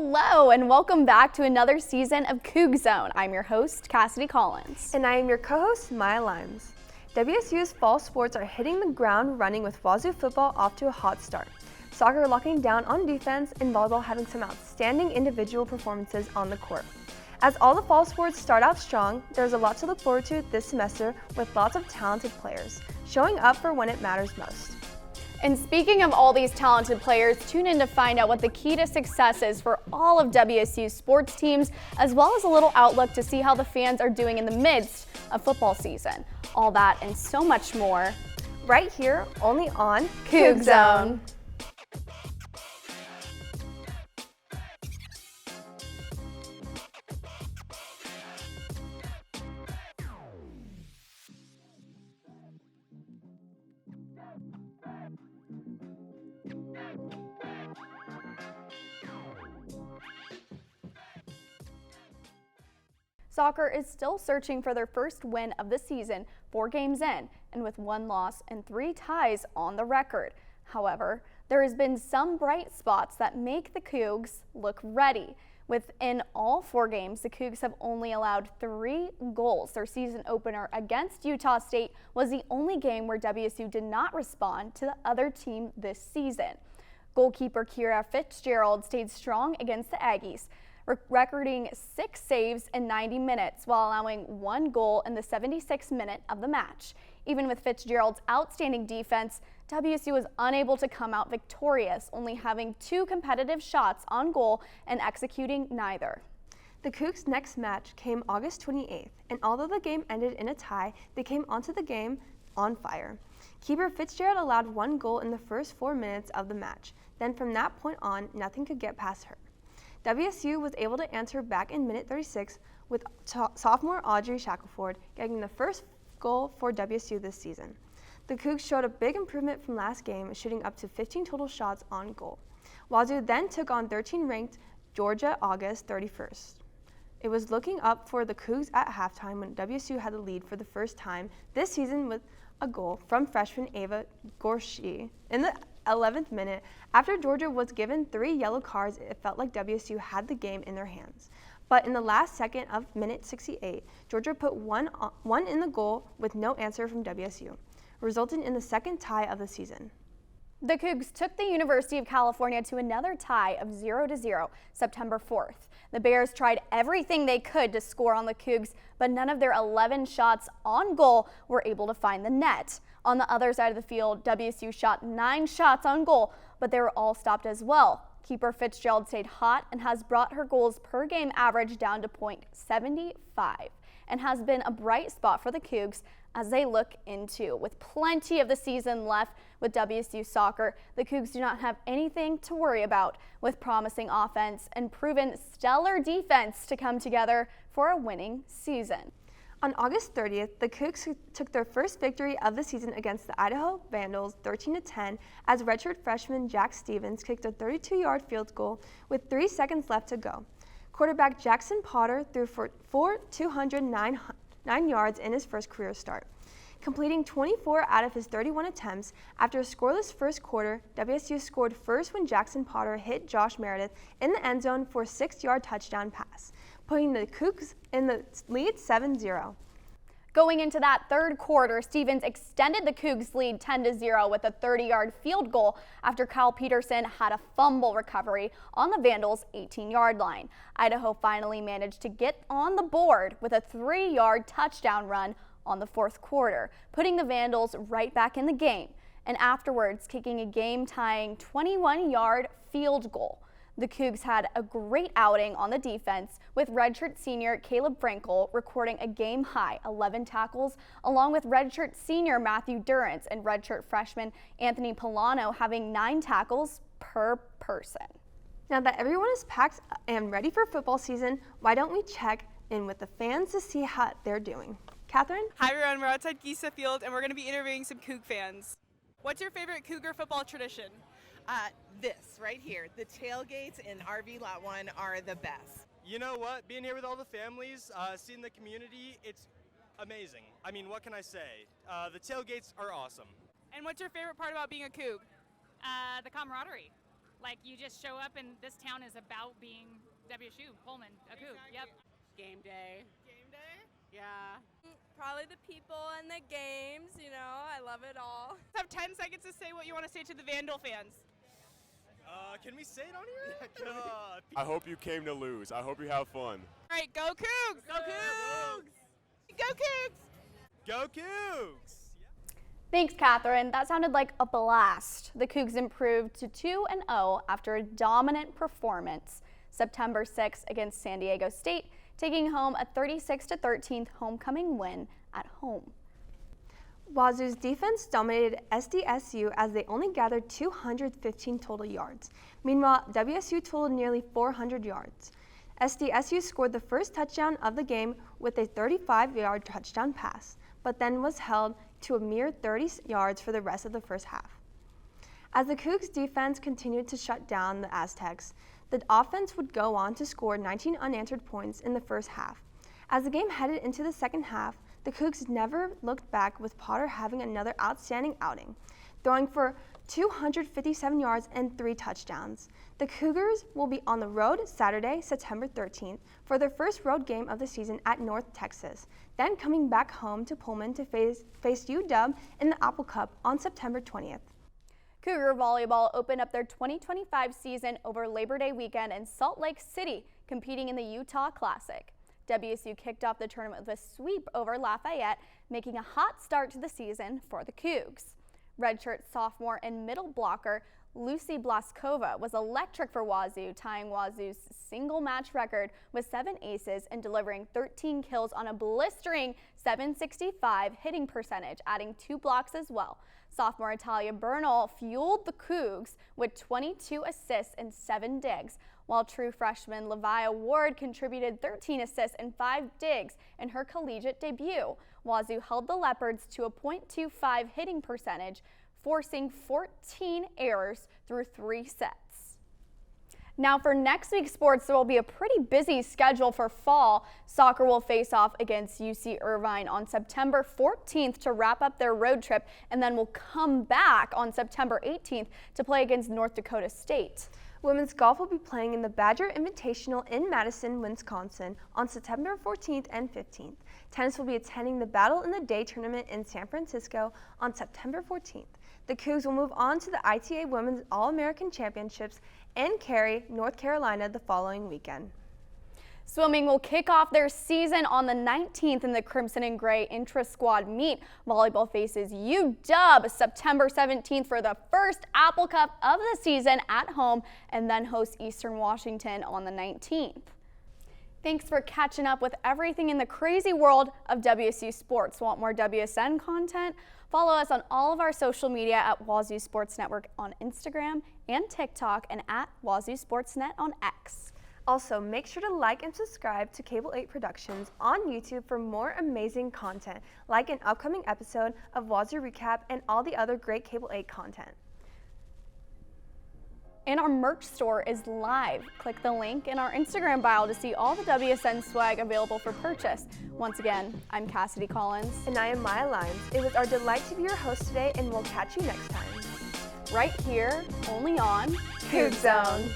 Hello and welcome back to another season of Coug Zone. I'm your host, Cassidy Collins. And I am your co-host, Mya Limes. WSU's fall sports are hitting the ground running with Wazoo football off to a hot start, soccer locking down on defense, and volleyball having some outstanding individual performances on the court. As all the fall sports start out strong, there's a lot to look forward to this semester with lots of talented players showing up for when it matters most. And speaking of all these talented players, tune in to find out what the key to success is for all of WSU's sports teams, as well as a little outlook to see how the fans are doing in the midst of football season. All that and so much more right here, only on Coug Zone. Soccer is still searching for their first win of the season, 4 games in, and with 1 loss and 3 ties on the record. However, there has been some bright spots that make the Cougs look ready. Within all 4 games, the Cougs have only allowed 3 goals. Their season opener against Utah State was the only game where WSU did not respond to the other team this season. Goalkeeper Kira Fitzgerald stayed strong against the Aggies, recording 6 saves in 90 minutes while allowing 1 goal in the 76th minute of the match. Even with Fitzgerald's outstanding defense, WSU was unable to come out victorious, only having 2 competitive shots on goal and executing neither. The Cougs' next match came August 28th, and although the game ended in a tie, they came onto the game on fire. Keeper Fitzgerald allowed 1 goal in the first 4 minutes of the match. Then from that point on, nothing could get past her. WSU was able to answer back in minute 36 with sophomore Audrey Shackelford getting the first goal for WSU this season. The Cougs showed a big improvement from last game, shooting up to 15 total shots on goal. Wazoo then took on 13th-ranked Georgia August 31st. It was looking up for the Cougs at halftime when WSU had the lead for the first time this season with a goal from freshman Ava Gorshi in the 11th minute. After Georgia was given 3 yellow cards, it felt like WSU had the game in their hands. But in the last second of minute 68, Georgia put one in the goal with no answer from WSU, resulting in the second tie of the season. The Cougs took the University of California to another tie of 0-0 September 4th. The Bears tried everything they could to score on the Cougs, but none of their 11 shots on goal were able to find the net. On the other side of the field, WSU shot 9 shots on goal, but they were all stopped as well. Keeper Fitzgerald stayed hot and has brought her goals per game average down to .75 and has been a bright spot for the Cougs as they look into. With plenty of the season left with WSU soccer, the Cougs do not have anything to worry about, with promising offense and proven stellar defense to come together for a winning season. On August 30th, the Cougs took their first victory of the season against the Idaho Vandals 13-10 as redshirt freshman Jack Stevens kicked a 32-yard field goal with 3 seconds left to go. Quarterback Jackson Potter threw for 209 yards in his first career start. Completing 24 out of his 31 attempts, after a scoreless first quarter, WSU scored first when Jackson Potter hit Josh Meredith in the end zone for a 6-yard touchdown pass, putting the Cougs in the lead 7-0. Going into that third quarter, Stevens extended the Cougs' lead 10-0 with a 30-yard field goal after Kyle Peterson had a fumble recovery on the Vandals' 18-yard line. Idaho finally managed to get on the board with a 3-yard touchdown run on the fourth quarter, putting the Vandals right back in the game, and afterwards kicking a game-tying 21-yard field goal. The Cougs had a great outing on the defense, with redshirt senior Caleb Frankel recording a game-high 11 tackles, along with redshirt senior Matthew Durrance and redshirt freshman Anthony Polano having 9 tackles per person. Now that everyone is packed and ready for football season, why don't we check in with the fans to see how they're doing? Catherine? Hi everyone, we're outside Gisa Field and we're going to be interviewing some Coug fans. What's your favorite Cougar football tradition? This right here, the tailgates in RV Lot 1 are the best. You know what, being here with all the families, seeing the community, it's amazing. I mean, what can I say? The tailgates are awesome. And what's your favorite part about being a Coug? The camaraderie. Like, you just show up and this town is about being WSU, Pullman, a Coug. Yep. Game day. Game day? Yeah. Probably the people and the games, you know, I love it all. Have 10 seconds to say what you want to say to the Vandal fans. Can we say it on here? I hope you came to lose. I hope you have fun. All right, go Cougs! Go Cougs! Go Cougs! Go Cougs! Thanks, Catherine. That sounded like a blast. The Cougs improved to 2-0 after a dominant performance September 6th against San Diego State, taking home a 36-13 homecoming win at home. Wazoo's defense dominated SDSU as they only gathered 215 total yards. Meanwhile, WSU totaled nearly 400 yards. SDSU scored the first touchdown of the game with a 35-yard touchdown pass, but then was held to a mere 30 yards for the rest of the first half. As the Cougs defense continued to shut down the Aztecs, the offense would go on to score 19 unanswered points in the first half. As the game headed into the second half, the Cougs never looked back, with Potter having another outstanding outing, throwing for 257 yards and 3 touchdowns. The Cougars will be on the road Saturday, September 13th, for their first road game of the season at North Texas, then coming back home to Pullman to face UW in the Apple Cup on September 20th. Cougar volleyball opened up their 2025 season over Labor Day weekend in Salt Lake City, competing in the Utah Classic. WSU kicked off the tournament with a sweep over Lafayette, making a hot start to the season for the Cougs. Redshirt sophomore and middle blocker Lucy Blaskova was electric for Wazoo, tying Wazoo's single match record with 7 aces and delivering 13 kills on a blistering .765 hitting percentage, adding 2 blocks as well. Sophomore Italia Bernal fueled the Cougs with 22 assists and 7 digs, while true freshman Levi Ward contributed 13 assists and 5 digs in her collegiate debut. Wazoo held the Leopards to a .25 hitting percentage, forcing 14 errors through 3 sets. Now for next week's sports, there will be a pretty busy schedule for fall. Soccer will face off against UC Irvine on September 14th to wrap up their road trip, and then will come back on September 18th to play against North Dakota State. Women's golf will be playing in the Badger Invitational in Madison, Wisconsin on September 14th and 15th. Tennis will be attending the Battle in the Day tournament in San Francisco on September 14th. The Cougs will move on to the ITA Women's All-American Championships in Cary, North Carolina the following weekend. Swimming will kick off their season on the 19th in the Crimson and Gray intra-squad meet. Volleyball faces UW September 17th for the first Apple Cup of the season at home, and then hosts Eastern Washington on the 19th. Thanks for catching up with everything in the crazy world of WSU sports. Want more WSN content? Follow us on all of our social media at Wazoo Sports Network on Instagram and TikTok, and at Wazoo Sportsnet on X. Also, make sure to like and subscribe to Cable 8 Productions on YouTube for more amazing content, like an upcoming episode of Wazoo Recap and all the other great Cable 8 content. And our merch store is live. Click the link in our Instagram bio to see all the WSN swag available for purchase. Once again, I'm Cassidy Collins. And I am Mya Limes. It was our delight to be your host today, and we'll catch you next time. Right here, only on Coug Zone.